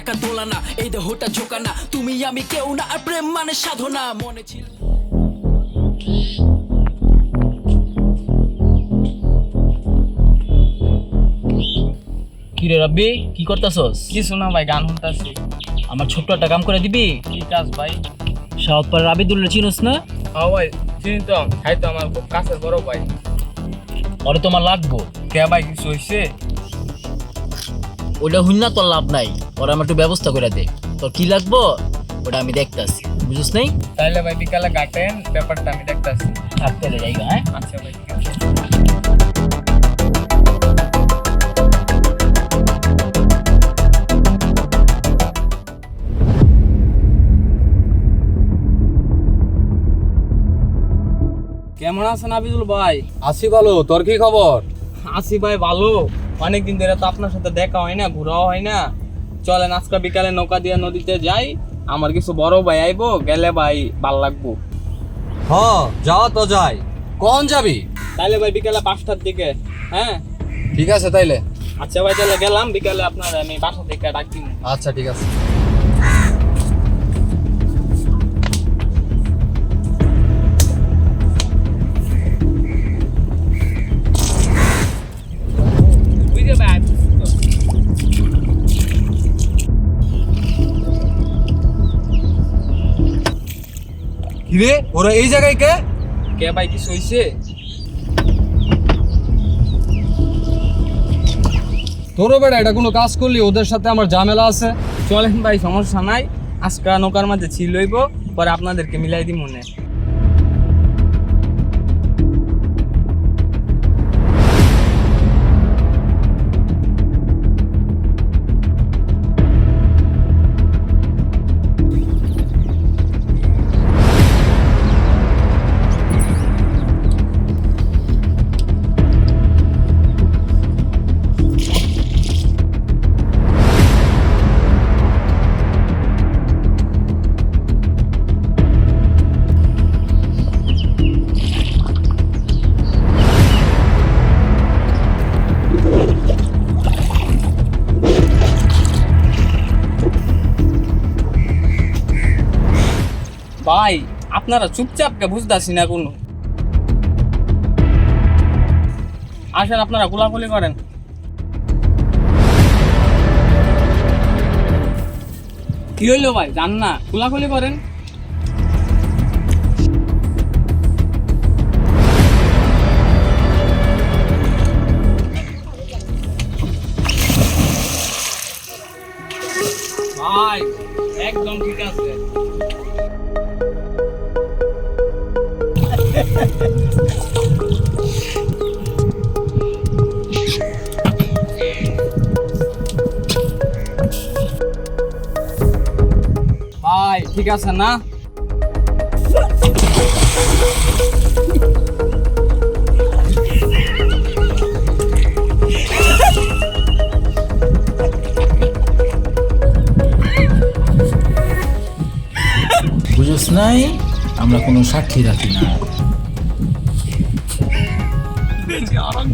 টাকা তোলা না, এই দেহটা ঝোঁকা না, তুমি আমি কেউ না, আর প্রেম মানে সাধনা মনে ছিল। কিরে রাব্বি, কি করতেছস? কিছু না ভাই, গান শুনতেছি। আমার ছোট্ট একটা কাম করে দিবি? কি কাজ ভাই? সাউথপাড়ার আবিদুল্লাহ চিনোস না? হ্যাঁ ভাই চিনি তো, খাই তো আমার খুব কাছের বড় ভাই। ওরে তোমার লাগবো। কে ভাই কিছু হয়েছে? ওটা হইন না, তোর লাভ নাই। ওরা আমার একটু ব্যবস্থা করে দে। তোর কি লাগবো ওটা আমি দেখতাছি, বুঝিস নাই? তাইলে ভাই বিকালে গাটেন, ব্যাপারটা আমি দেখতেছি। থাকতে জায়গা। হ্যাঁ, আচ্ছা ভাই ঠিক আছে। কেমন আছেন আবিদুল ভাই? আছি ভালো, তোর কি খবর? আছি ভাই ভালো। অনেকদিন ধরে তো আপনার সাথে দেখা হয় না, ঘোরাও হয় না। চলেন আজকে বিকালে নৌকা দিয়ে নদীতে যাই, আমার কিছু বড় ভাই আইবো, গেলে ভাই ভাল লাগবো। হ, যাওয়া তো যাই। কখন যাবি? তাইলে ভাই বিকালে 5টার দিকে। হ্যাঁ ঠিক আছে তাইলে। আচ্ছা ভাই, তাহলে গেলাম, বিকালে আপনার আমি বাসা থেকে ডাকি। আচ্ছা ঠিক আছে। বুঝে ভাই কিরে, ওরা এই জায়গায় কে? কে ভাই কিছু হয়েছে? তোরও বেটা এটা কোনো কাজ করলি, ওদের সাথে আমার ঝামেলা আছে। চলেন ভাই, সমস্যা নাই। আজকে নৌকার মাঝে ছিল হইব, পরে আপনাদেরকে মিলাই দিই মনে। ভাই আপনারা চুপচাপ কে বুঝতেছি না কোনো। আসেন আপনারা গোলাগুলি করেন। কি হইলো ভাই, জান না, গোলাগুলি করেন। ভাই একদম ঠিক আছে। ভাই ঠিক আছে না? বুঝিস নাই, আমরা কোনো সাক্ষী রাখি না। আরাম